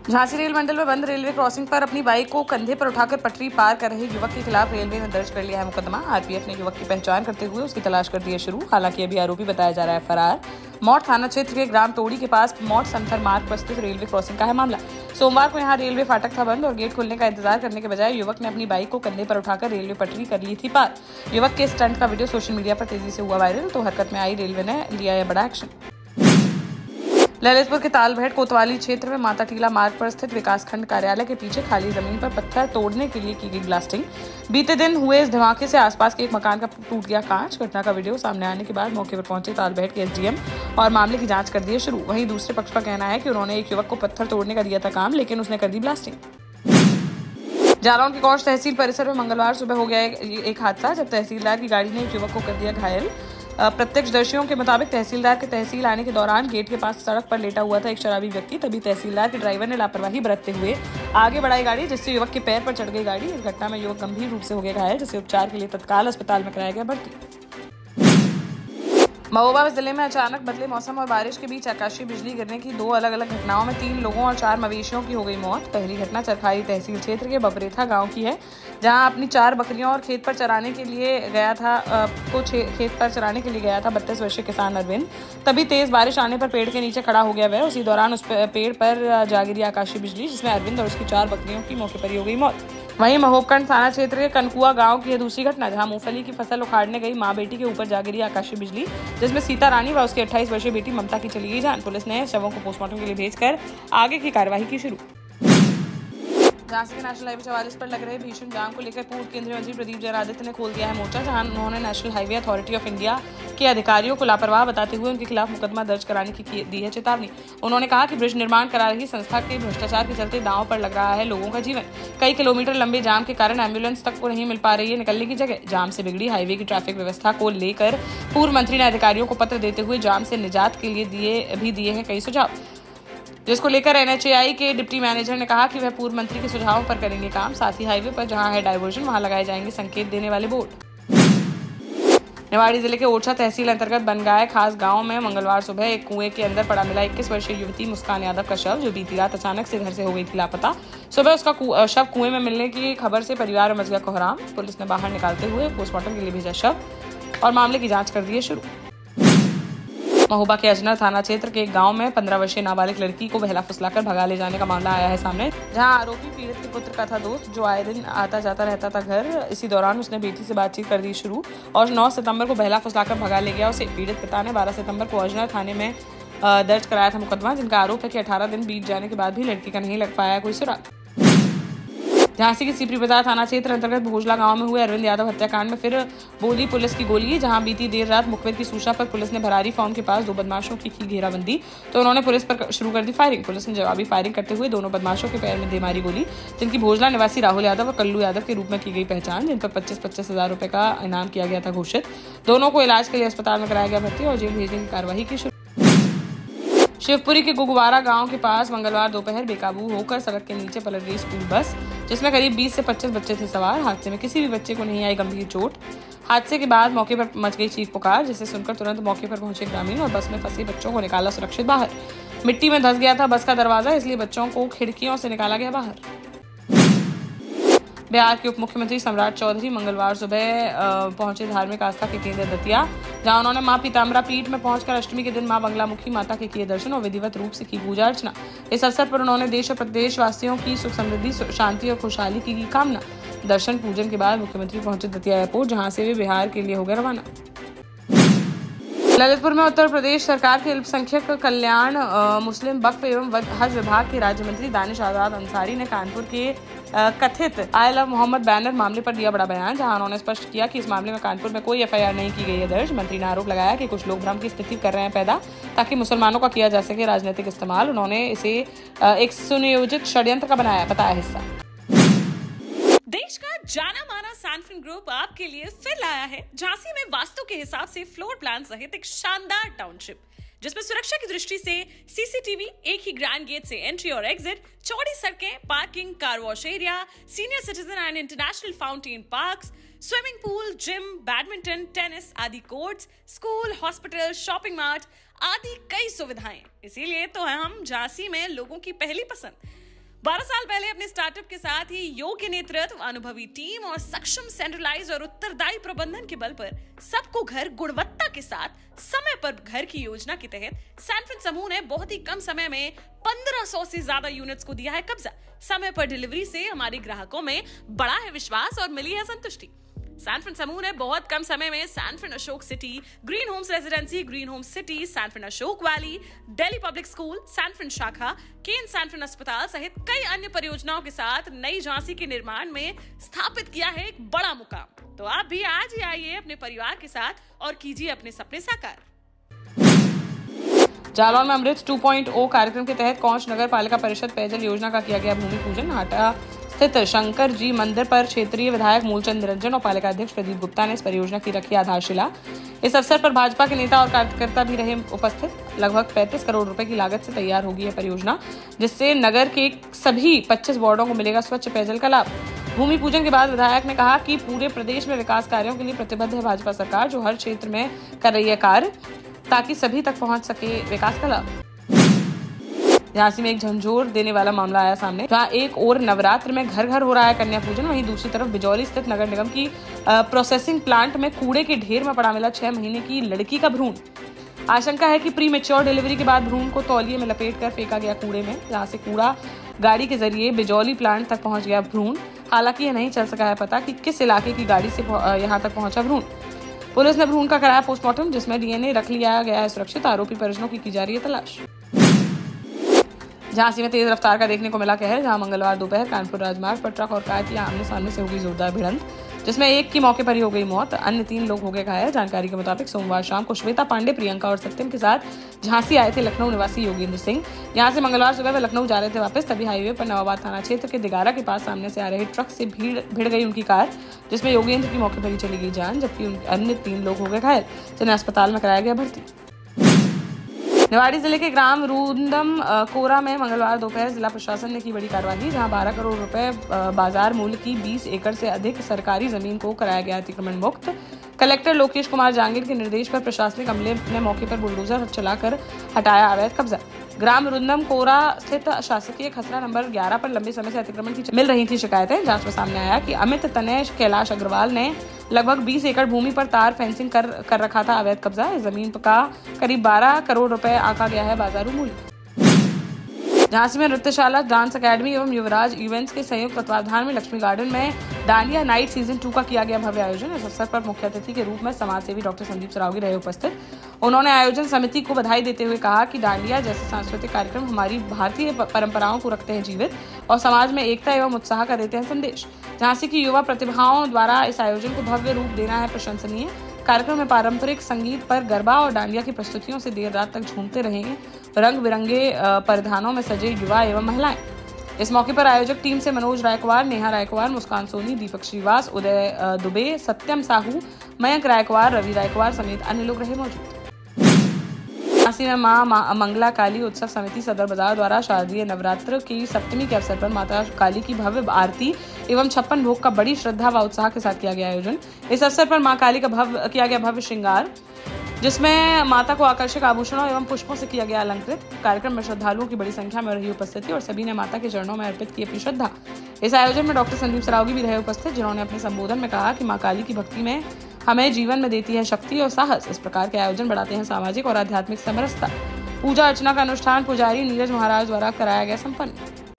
Jhansi rail मंडल में बंद railway crossing पर अपनी बाइक को कंधे पर उठाकर पटरी पार कर रहे युवक के खिलाफ रेलवे ने दर्ज कर लिया है मुकदमा। आरपीएफ ने युवक की पहचान करते हुए उसकी तलाश कर दी है शुरू। हालांकि अभी आरोपी बताया जा रहा है फरार। मौट थाना क्षेत्र के ग्राम टोड़ी के पास मौट संथर मार्ग पर स्थित रेलवे क्रॉसिंग का है मामला। सोमवार को यहां रेलवे फाटक था बंद और गेट खुलने का इंतजार करने के बजाय युवक ने अपनी बाइक को कंधे पर उठाकर रेलवे पटरी कर ली थी पार। युवक के स्टंट का वीडियो सोशल मीडिया पर तेजी से हुआ वायरल, तो हरकत में आई रेलवे ने लिया है बड़ा एक्शन। ललितपुर के तालभेट कोतवाली क्षेत्र में माता टीला मार्ग पर स्थित विकासखंड कार्यालय के पीछे खाली जमीन पर पत्थर तोड़ने के लिए की गई ब्लास्टिंग। बीते दिन हुए इस धमाके से आसपास के एक मकान का टूट गया कांच। घटना का वीडियो सामने आने के बाद मौके पर पहुंचे तालभेट के एसडीएम और मामले की जांच कर दी है शुरू। वहीं दूसरे पक्ष का कहना है कि उन्होंने एक युवक को पत्थर तोड़ने का दिया था काम, लेकिन उसने कर दी ब्लास्टिंग। जालौन के कौश तहसील परिसर में मंगलवार सुबह हो गया एक हादसा, जब तहसीलदार की गाड़ी ने एक युवक को कर दिया घायल। प्रत्यक्षदर्शियों के मुताबिक तहसीलदार के तहसील आने के दौरान गेट के पास सड़क पर लेटा हुआ था एक शराबी व्यक्ति। तभी तहसीलदार के ड्राइवर ने लापरवाही बरतते हुए आगे बढ़ाई गाड़ी, जिससे युवक के पैर पर चढ़ गई गाड़ी। इस घटना में युवक गंभीर रूप से हो गया घायल, जिसे उपचार के लिए तत्काल अस्पताल में कराया गया भर्ती। महोबा जिले में अचानक बदले मौसम और बारिश के बीच आकाशीय बिजली गिरने की 2 अलग-अलग घटनाओं में 3 लोगों और 4 मवेशियों की हो गई मौत। पहली घटना चरखाई तहसील क्षेत्र के बबरेथा गांव की है, जहां अपनी 4 बकरियों और खेत पर चराने के लिए गया था 32 वर्षीय किसान अरविंद। तभी तेज बारिश आने पर पेड़ के नीचे खड़ा हो गया वह। उसी दौरान उस पेड़ पर जा गिरी आकाशीय बिजली, जिसमें अरविंद और उसकी 4 बकरियों की मौके पर ही हो गई मौत। वहीं महोबखंड थाना क्षेत्र के कनकुआ गांव की है दूसरी घटना, जहां मूंगफली की फसल उखाड़ने गई मां बेटी के ऊपर जा गिरी आकाशीय बिजली, जिसमें सीता रानी व उसकी 28 वर्षीय बेटी ममता की चली गई जान। पुलिस ने शवों को पोस्टमार्टम के लिए भेजकर आगे की कार्यवाही की शुरू। झांसी के नेशनल हाईवे 44 पर लग रहे भीषण जाम को लेकर पूर्व केंद्रीय मंत्री प्रदीप जैनादित्य ने खोल दिया है मोर्चा, जहां उन्होंने national highway authority of India के अधिकारियों को लापरवाह बताते हुए उनके खिलाफ मुकदमा दर्ज कराने की दी है चेतावनी। उन्होंने कहा कि ब्रिज निर्माण करा रही संस्था के भ्रष्टाचार के चलते दांव पर लग रहा है लोगों का जीवन। कई किलोमीटर लंबे जाम के कारण एम्बुलेंस तक को नहीं मिल पा रही है निकलने की जगह। जाम से बिगड़ी हाईवे की ट्रैफिक व्यवस्था को लेकर पूर्व मंत्री ने अधिकारियों को पत्र देते हुए जाम से निजात के लिए दिए हैं कई सुझाव, जिसको लेकर एनएचएआई के डिप्टी मैनेजर ने कहा कि वह पूर्व मंत्री के सुझावों पर करेंगे काम। साथ ही हाईवे पर जहां है डायवर्जन वहां लगाए जाएंगे संकेत देने वाले बोर्ड। निवाड़ी जिले के ओरछा तहसील अंतर्गत बनगाय खास गांव में मंगलवार सुबह एक कुएं के अंदर पड़ा मिला 21 वर्षीय युवती मुस्कान यादव का शव, जो बीती रात अचानक से घर से हो गई थी लापता। सुबह उसका शव कुएं में मिलने की खबर से परिवार में मच गया कोहराम। पुलिस ने बाहर निकालते हुए पोस्टमार्टम के लिए भेजा शव और मामले की जाँच कर दी है शुरू। महोबा के अजनर थाना क्षेत्र के एक गांव में 15 वर्षीय नाबालिग लड़की को बहला फुसलाकर भगा ले जाने का मामला आया है सामने, जहां आरोपी पीड़ित के पुत्र का था दोस्त, जो आए दिन आता जाता रहता था घर। इसी दौरान उसने बेटी से बातचीत कर दी शुरू और 9 सितंबर को बहला फुसलाकर भगा ले गया उसे। पीड़ित पिता ने 12 सितंबर को अजनर थाने में दर्ज कराया था मुकदमा, जिनका आरोप है कि 18 दिन बीत जाने के बाद भी लड़की का नहीं लग पाया कोई सुराग। झांसी के सीपरी बाजार थाना क्षेत्र अंतर्गत भोजला गांव में हुए अरविंद यादव हत्याकांड में फिर बोली पुलिस की गोली, जहां बीती देर रात मुखबिर की सूचना पर पुलिस ने भरारी फार्म के पास 2 बदमाशों की घेराबंदी, तो उन्होंने पुलिस पर शुरू कर दी फायरिंग। पुलिस ने जवाबी फायरिंग करते हुए दोनों बदमाशों के पैर में दे मारी गोली, जिनकी भोजला निवासी राहुल यादव और कल्लू यादव के रूप में की गई पहचान, जिन पर 25-25 हजार रुपए का इनाम किया गया था घोषित। दोनों को इलाज के लिए अस्पताल में कराया गया भर्ती और जेल भेजने की कार्यवाही की शुरू। शिवपुरी के गुगवारा गांव के पास मंगलवार दोपहर बेकाबू होकर सड़क के नीचे पलट गई स्कूल बस, जिसमें करीब 20 से 25 बच्चे थे सवार। हादसे में किसी भी बच्चे को नहीं आई गंभीर चोट। हादसे के बाद मौके पर मच गई चीख पुकार, जिसे सुनकर तुरंत मौके पर पहुंचे ग्रामीण और बस में फंसे बच्चों को निकाला सुरक्षित बाहर। मिट्टी में धंस गया था बस का दरवाजा, इसलिए बच्चों को खिड़कियों से निकाला गया बाहर। बिहार के उप मुख्यमंत्री सम्राट चौधरी मंगलवार सुबह पहुंचे धार्मिक आस्था के केंद्र दतिया, जहां उन्होंने मां पीताम्बरा पीठ में पहुंचकर अष्टमी के दिन मां बंगलामुखी माता के किए दर्शन और विधिवत रूप से की पूजा अर्चना। इस अवसर पर उन्होंने देश और प्रदेश वासियों की सुख समृद्धि, शांति और खुशहाली की कामना। दर्शन पूजन के बाद मुख्यमंत्री पहुंचे दतिया एयरपोर्ट, जहां से वे बिहार के लिए हो गए रवाना। ललितपुर में उत्तर प्रदेश सरकार के अल्पसंख्यक कल्याण, मुस्लिम वक्फ एवं हज विभाग के राज्य मंत्री दानिश आजाद अंसारी ने कानपुर के कथित आई लव मोहम्मद बैनर मामले पर दिया बड़ा बयान, जहां उन्होंने स्पष्ट किया कि इस मामले में कानपुर में कोई एफआईआर नहीं की गई है दर्ज। मंत्री ने आरोप लगाया कि कुछ लोग भ्रम की स्थिति कर रहे हैं पैदा, ताकि मुसलमानों का किया जा सके राजनीतिक इस्तेमाल। उन्होंने इसे एक सुनियोजित षड्यंत्र का बताया हिस्सा। देश का जाना माना सैनफिन ग्रुप आपके लिए फिर लाया है झांसी में वास्तु के हिसाब से फ्लोर प्लान सहित एक शानदार टाउनशिप, जिसमें सुरक्षा की दृष्टि से सीसीटीवी, एक ही ग्रैंड गेट से एंट्री और एग्जिट, चौड़ी सड़कें, parking, car wash area, senior citizen and international fountain parks, swimming pool, gym, badminton, tennis आदि courts, school, hospital, shopping mart आदि कई सुविधाएं। इसीलिए तो हम झांसी में लोगों की पहली पसंद। 12 साल पहले अपने स्टार्टअप के साथ ही योग्य नेतृत्व, अनुभवी टीम और सक्षम सेंट्रलाइज और उत्तरदायी प्रबंधन के बल पर सबको घर गुणवत्ता के साथ समय पर घर की योजना के तहत सैनफिन समूह ने बहुत ही कम समय में 1500 से ज्यादा यूनिट्स को दिया है कब्जा। समय पर डिलीवरी से हमारे ग्राहकों में बढ़ा है विश्वास और मिली है संतुष्टि। सैनफिन समूह ने बहुत कम समय में Sanfin Ashok city, green homes residency, green homes city, Sanfin Ashok valley, Delhi public school, Sanfin शाखा, केन सैनफिन अस्पताल सहित कई अन्य परियोजनाओं के साथ नई झांसी के निर्माण में स्थापित किया है एक बड़ा मुकाम। तो आप भी आज ही आइए अपने परिवार के साथ और कीजिए अपने सपने साकार। जालौन में अमृत 2.0 कार्यक्रम के तहत कौंच नगर पालिका परिषद पेयजल योजना का किया गया भूमि पूजन। हाटा स्थित शंकर जी मंदिर पर क्षेत्रीय विधायक मूलचंद निरंजन और पालिका अध्यक्ष प्रदीप गुप्ता ने इस परियोजना की रखी आधारशिला। इस अवसर पर भाजपा के नेता और कार्यकर्ता भी रहे उपस्थित। लगभग 35 करोड़ रुपए की लागत से तैयार होगी यह परियोजना, जिससे नगर के सभी 25 वार्डों को मिलेगा स्वच्छ पेयजल का लाभ। भूमि पूजन के बाद विधायक ने कहा कि पूरे प्रदेश में विकास कार्यों के लिए प्रतिबद्ध है भाजपा सरकार, जो हर क्षेत्र में कर रही है कार्य ताकि सभी तक पहुंच सके विकास का लाभ। झांसी में एक झंझोर देने वाला मामला आया सामने, जहां एक और नवरात्र में घर घर हो रहा है कन्या पूजन, वहीं दूसरी तरफ बिजौली स्थित नगर निगम की प्रोसेसिंग प्लांट में कूड़े के ढेर में पड़ा मिला 6 महीने की लड़की का भ्रूण। आशंका है कि प्री मेच्योर डिलीवरी के बाद भ्रूण को तौलिए में लपेट कर फेंका गया कूड़े में, जहां से कूड़ा गाड़ी के जरिए बिजौली प्लांट तक पहुंच गया भ्रूण। हालांकि यह नहीं चल सका है पता कि किस इलाके की गाड़ी से यहाँ तक पहुंचा भ्रूण। पुलिस ने भ्रूण का कराया पोस्टमार्टम, जिसमें डीएनए रख लिया गया है सुरक्षित। आरोपी परिजनों की जा रही है तलाश। झांसी में तेज रफ्तार का देखने को मिला कहर, जहां मंगलवार दोपहर कानपुर राजमार्ग पर ट्रक और कार की आमने सामने से होगी जोरदार भिड़ंत, जिसमें एक की मौके पर ही हो गई मौत, अन्य 3 लोग हो गए घायल। जानकारी के मुताबिक सोमवार शाम को श्वेता पांडे, प्रियंका और सत्यम के साथ झांसी आए थे लखनऊ निवासी योगेंद्र सिंह। यहां से मंगलवार सुबह वे लखनऊ जा रहे थे वापस, तभी हाईवे पर नवाबाद थाना क्षेत्र के दिगारा के पास सामने से आ रहे ट्रक से भिड़ गई उनकी कार, जिसमें योगेंद्र की मौके पर ही चली गई जान, जबकि अन्य 3 लोग हो गए घायल, जिन्हें अस्पताल में कराया गया भर्ती। निवाड़ी जिले के ग्राम रुदम कोरा में मंगलवार दोपहर जिला प्रशासन ने की बड़ी कार्रवाई, जहां 12 करोड़ रुपए बाजार मूल्य की 20 एकड़ से अधिक सरकारी जमीन को कराया गया अतिक्रमण मुक्त। कलेक्टर लोकेश कुमार जांगिर के निर्देश पर प्रशासनिक अमले ने मौके पर बुलडोजर चलाकर हटाया अवैध कब्जा। ग्राम रुदम कोरा स्थित शासकीय खसरा नंबर 11 पर लंबे समय से अतिक्रमण की मिल रही थी शिकायतें। जांच में सामने आया कि अमित तनेश कैलाश अग्रवाल ने लगभग 20 एकड़ भूमि पर तार फेंसिंग कर रखा था अवैध कब्जा। इस जमीन का करीब 12 करोड़ रुपए आंका गया है बाजारू मूल्य। झांसी में नृत्यशाला, डांस अकेडमी एवं युवराज इवेंट्स के संयुक्त तत्वावधान में लक्ष्मी गार्डन में डांडिया नाइट सीजन 2 का किया गया भव्य आयोजन। इस अवसर पर मुख्य अतिथि के रूप में समाज सेवी डॉक्टर संदीप सरावगी रहे उपस्थित। उन्होंने आयोजन समिति को बधाई देते हुए कहा कि डांडिया जैसे सांस्कृतिक कार्यक्रम हमारी भारतीय परंपराओं को रखते हैं जीवित और समाज में एकता एवं उत्साह का देते हैं संदेश। झांसी की युवा प्रतिभाओं द्वारा इस आयोजन को भव्य रूप देना है प्रशंसनीय। कार्यक्रम में पारंपरिक संगीत पर गरबा और डांडिया की प्रस्तुतियों से देर रात तक झूमते रहेंगे रंग बिरंगे परिधानों में सजे युवा एवं महिलाएं। इस मौके पर आयोजक टीम से मनोज रायकवार, नेहा रायकवार, मुस्कान सोनी, दीपक श्रीवास, उदय दुबे, सत्यम साहू, मयंक रायकवार, रवि रायकवार समेत अन्य लोग रहे मौजूद। झांसी में मां मंगला काली उत्सव समिति सदर बाजार द्वारा शारदीय नवरात्र की सप्तमी के अवसर पर माता काली की भव्य आरती एवं 56 भोग का बड़ी श्रद्धा व उत्साह के साथ किया गया आयोजन। इस अवसर पर मां काली का किया गया भव्य श्रृंगार, जिसमें माता को आकर्षक आभूषणों एवं पुष्पों से किया गया अलंकृत। कार्यक्रम में श्रद्धालुओं की बड़ी संख्या में रही उपस्थिति और सभी ने माता के चरणों में अर्पित की अपनी श्रद्धा। इस आयोजन में डॉक्टर संदीप सरावगी भी रहे उपस्थित, जिन्होंने अपने संबोधन में कहा कि मां काली की भक्ति में हमें जीवन में देती है शक्ति और साहस। इस प्रकार के आयोजन बढ़ाते हैं सामाजिक और आध्यात्मिक समरसता। पूजा अर्चना का अनुष्ठान पुजारी नीरज महाराज द्वारा कराया गया संपन्न।